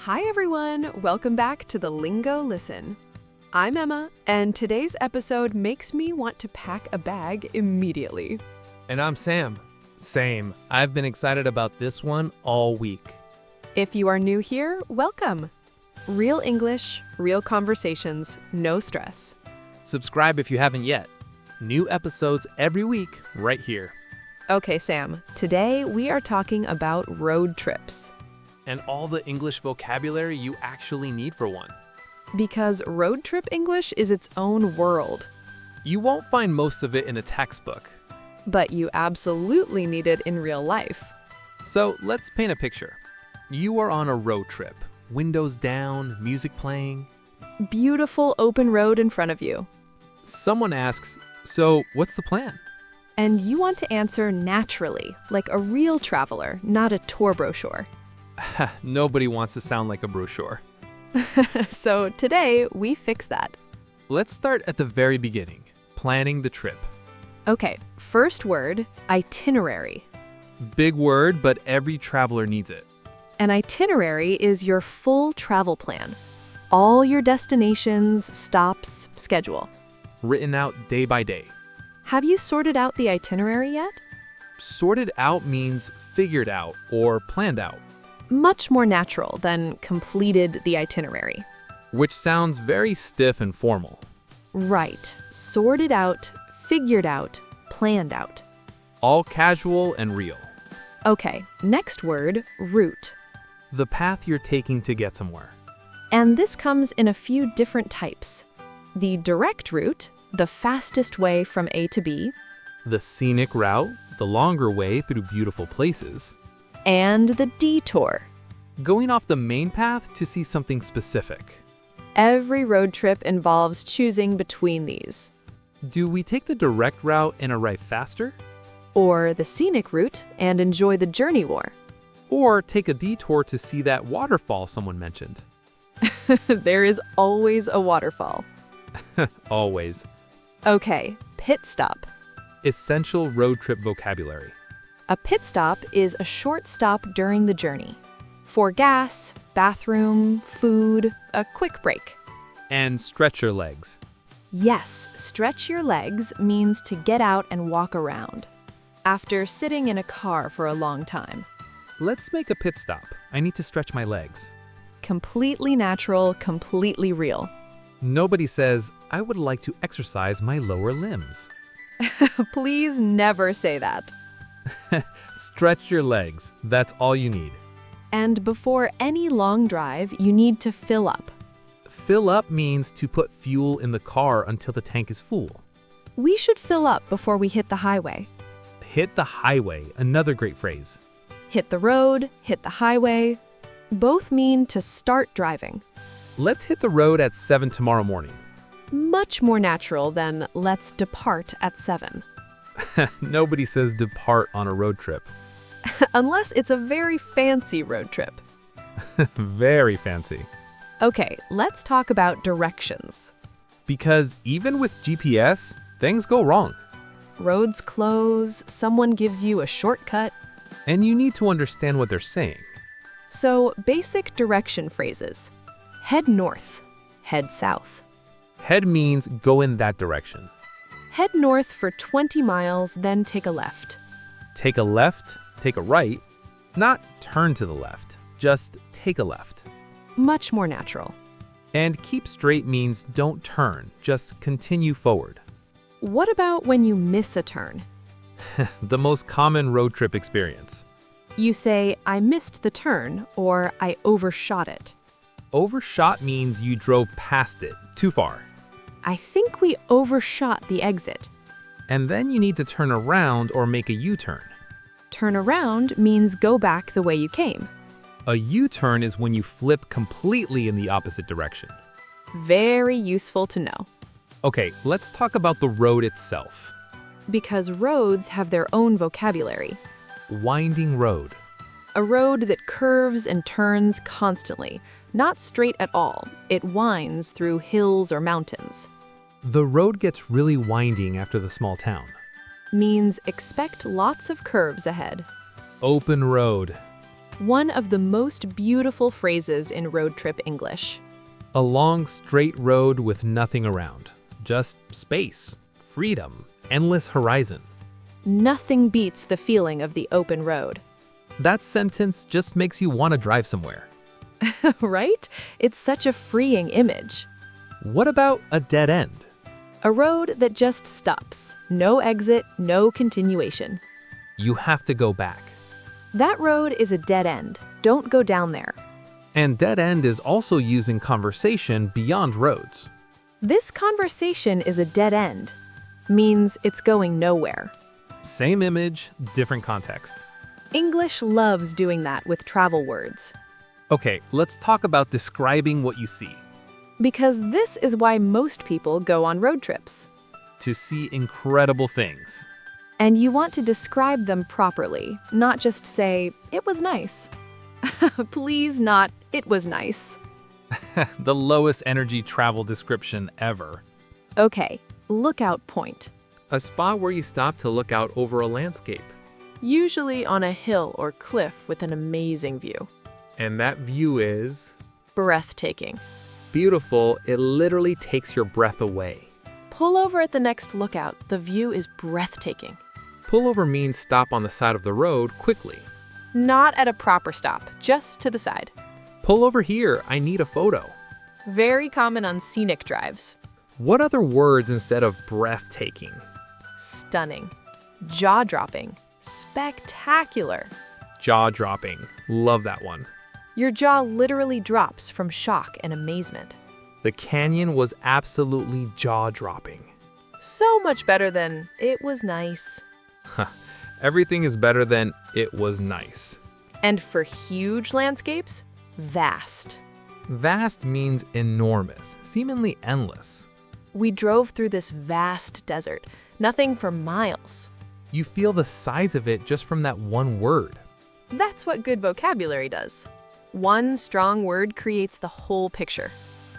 Hi everyone, welcome back to the Lingo Listen. I'm Emma, and today's episode makes me want to pack a bag immediately. And I'm Sam. Same. I've been excited about this one all week. If you are new here, welcome. Real English, real conversations, no stress. Subscribe if you haven't yet. New episodes every week right here. Okay, Sam, today we are talking about road trips. And all the English vocabulary you actually need for one. Because road trip English is its own world. You won't find most of it in a textbook. But you absolutely need it in real life. So let's paint a picture. You are on a road trip. Windows down, music playing. Beautiful open road in front of you. Someone asks, so what's the plan? And you want to answer naturally, like a real traveler, not a tour brochure. Nobody wants to sound like a brochure. So today, we fix that. Let's start at the very beginning, planning the trip. Okay, first word, itinerary. Big word, but every traveler needs it. An itinerary is your full travel plan. All your destinations, stops, schedule. Written out day by day. Have you sorted out the itinerary yet? Sorted out means figured out or planned out, Much more natural than completed the itinerary. which sounds very stiff and formal. Right, sorted out, figured out, planned out. All casual and real. Okay, next word, route. The path you're taking to get somewhere. And this comes in a few different types. The direct route, the fastest way from A to B, The scenic route, the longer way through beautiful places. and the detour. Going off the main path to see something specific. Every road trip involves choosing between these. Do we take the direct route and arrive faster? Or the scenic route and enjoy the journey more. Or take a detour to see that waterfall someone mentioned? There is always a waterfall. Always. Okay, pit stop. Essential road trip vocabulary. A pit stop is a short stop during the journey. For gas, bathroom, food, a quick break. And stretch your legs. Yes, stretch your legs means to get out and walk around. After sitting in a car for a long time. Let's make a pit stop. I need to stretch my legs. Completely natural, completely real. Nobody says, I would like to exercise my lower limbs. Please never say that. Stretch your legs. That's all you need. And before any long drive, you need to fill up. Fill up means to put fuel in the car until the tank is full. We should fill up before we hit the highway. Hit the highway, another great phrase. Hit the road, hit the highway. Both mean to start driving. Let's hit the road at 7 tomorrow morning. Much more natural than let's depart at 7. Nobody says depart on a road trip. Unless it's a very fancy road trip. Very fancy. Okay, let's talk about directions. Because even with GPS, things go wrong. Roads close, someone gives you a shortcut. And you need to understand what they're saying. So, basic direction phrases. Head north, head south. Head means go in that direction. Head north for 20 miles, then take a left. Take a left, take a right, not turn to the left, just take a left. Much more natural. And keep straight means don't turn, just continue forward. What about when you miss a turn? The most common road trip experience. You say, I missed the turn, or I overshot it. Overshot means you drove past it, too far. I think we overshot the exit. And then you need to turn around or make a U-turn. Turn around means go back the way you came. A U-turn is when you flip completely in the opposite direction. Very useful to know. Okay, let's talk about the road itself. Because roads have their own vocabulary. Winding road. A road that curves and turns constantly, not straight at all. It winds through hills or mountains. The road gets really winding after the small town. Means expect lots of curves ahead. Open road. one of the most beautiful phrases in road trip English. A long, straight road with nothing around. Just space, freedom, endless horizon. Nothing beats the feeling of the open road. That sentence just makes you want to drive somewhere. Right? It's such a freeing image. What about a dead end? A road that just stops. No exit, no continuation. You have to go back. That road is a dead end. Don't go down there. And dead end is also used in conversation beyond roads. This conversation is a dead end. Means it's going nowhere. Same image, different context. English loves doing that with travel words. Okay, let's talk about describing what you see. Because this is why most people go on road trips. To see incredible things. And you want to describe them properly, not just say, "It was nice." Please not, "It was nice." The lowest energy travel description ever. Okay, lookout point. A spot where you stop to look out over a landscape. Usually on a hill or cliff with an amazing view. And that view is Breathtaking. beautiful. It literally takes your breath away. Pull over at the next lookout. The view is breathtaking. Pull over means stop on the side of the road quickly. Not at a proper stop, just to the side. Pull over here, I need a photo. Very common on scenic drives. What other words instead of breathtaking? Stunning. Jaw-dropping. Spectacular. Jaw-dropping. Love that one. Your jaw literally drops from shock and amazement. The canyon was absolutely jaw-dropping. So much better than, "It was nice." Everything is better than it was nice. And for huge landscapes, vast. Vast means enormous, seemingly endless. We drove through this vast desert, nothing for miles. You feel the size of it just from that one word. That's what good vocabulary does. One strong word creates the whole picture.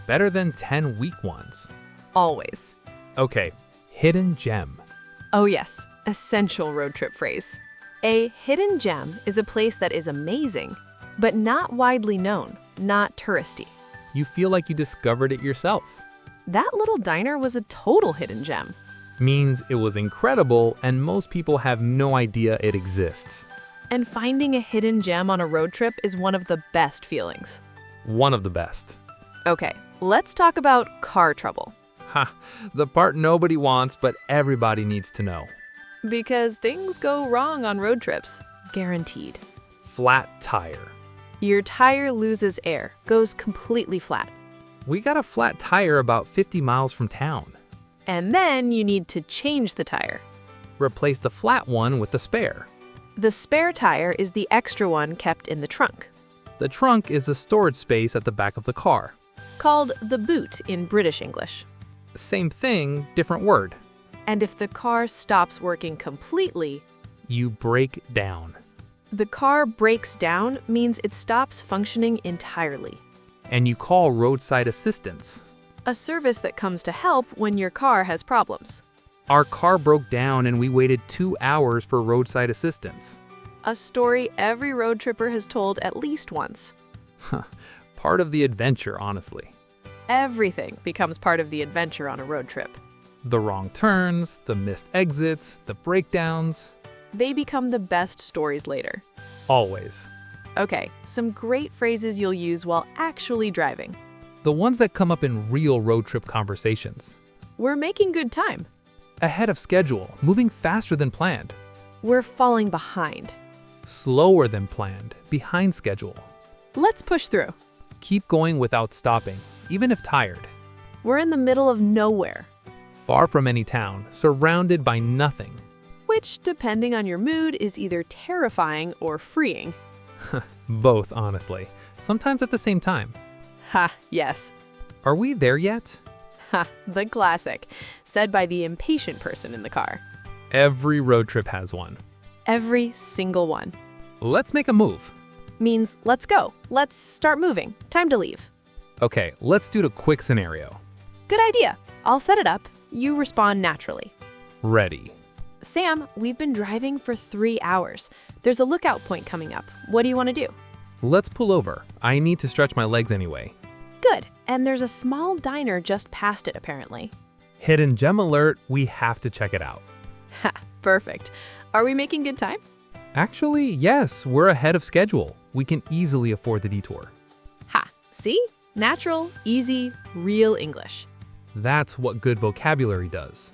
Better than 10 weak ones. Always. Okay, hidden gem. Oh yes, essential road trip phrase. A hidden gem is a place that is amazing, but not widely known, not touristy. You feel like you discovered it yourself. That little diner was a total hidden gem. Means it was incredible and most people have no idea it exists. And finding a hidden gem on a road trip is one of the best feelings. One of the best. Okay, let's talk about car trouble. Ha, the part nobody wants but everybody needs to know. Because things go wrong on road trips. Guaranteed. Flat tire. Your tire loses air, goes completely flat. We got a flat tire about 50 miles from town. And then you need to change the tire. Replace the flat one with the spare. The spare tire is the extra one kept in the trunk, The trunk is a storage space at the back of the car. called the boot in British English. Same thing, different word. And if the car stops working completely, You break down. the car breaks down means it stops functioning entirely. And you call roadside assistance. A service that comes to help when your car has problems. Our car broke down and we waited 2 hours for roadside assistance. A story every road tripper has told at least once. Part of the adventure, honestly. Everything becomes part of the adventure on a road trip. The wrong turns, the missed exits, the breakdowns. They become the best stories later. Always. Okay, some great phrases you'll use while actually driving. The ones that come up in real road trip conversations. We're making good time. Ahead of schedule, moving faster than planned. We're falling behind. Slower than planned, behind schedule. Let's push through. Keep going without stopping, even if tired. We're in the middle of nowhere, Far from any town, surrounded by nothing. which, depending on your mood, is either terrifying or freeing. Both, honestly. Sometimes at the same time. Ha, yes. Are we there yet? Ha, the classic, said by the impatient person in the car. Every road trip has one. Every single one. Let's make a move. Means let's go. Let's start moving. Time to leave. Okay, let's do the quick scenario. Good idea. I'll set it up. You respond naturally. Ready. Sam, we've been driving for 3 hours. There's a lookout point coming up. What do you want to do? Let's pull over. I need to stretch my legs anyway. Good, and there's a small diner just past it apparently. Hidden gem alert, we have to check it out. Ha, perfect. Are we making good time? Actually, yes, we're ahead of schedule. We can easily afford the detour. Ha, see? Natural, easy, real English. That's what good vocabulary does.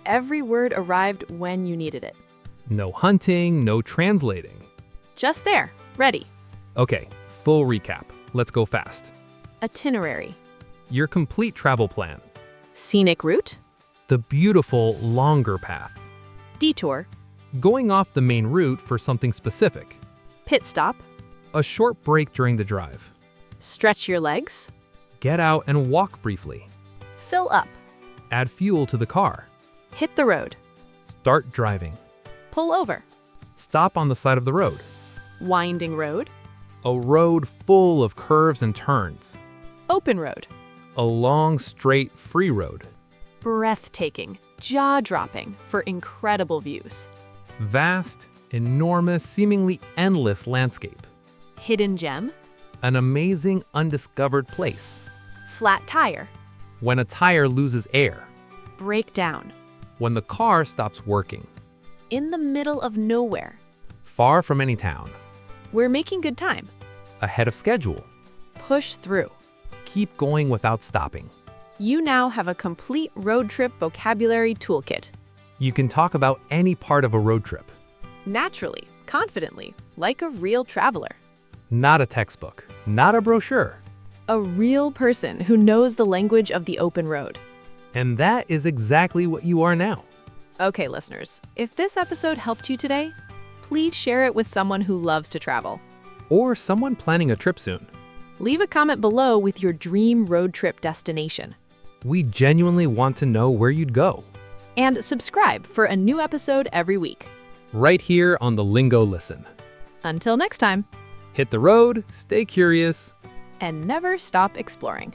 Every word arrived when you needed it. No hunting, no translating. Just there, ready. Okay, full recap. Let's go fast. Itinerary. Your complete travel plan. Scenic route. The beautiful, longer path. Detour. Going off the main route for something specific. Pit stop. A short break during the drive. Stretch your legs. Get out and walk briefly. Fill up. Add fuel to the car. Hit the road. Start driving. Pull over. Stop on the side of the road. Winding road. A road full of curves and turns. Open road. A long, straight, free road. Breathtaking, jaw-dropping for incredible views. Vast, enormous, seemingly endless landscape. Hidden gem. An amazing, undiscovered place. Flat tire. When a tire loses air. Breakdown. When the car stops working. In the middle of nowhere. Far from any town. We're making good time. Ahead of schedule. Push through. Keep going without stopping. You now have a complete road trip vocabulary toolkit. You can talk about any part of a road trip. Naturally, confidently, like a real traveler. Not a textbook, not a brochure. A real person who knows the language of the open road. And that is exactly what you are now. Okay, listeners, if this episode helped you today, please share it with someone who loves to travel. Or someone planning a trip soon. Leave a comment below with your dream road trip destination. We genuinely want to know where you'd go. And subscribe for a new episode every week. Right here on the Lingo Listen. Until next time, Hit the road, stay curious. and never stop exploring.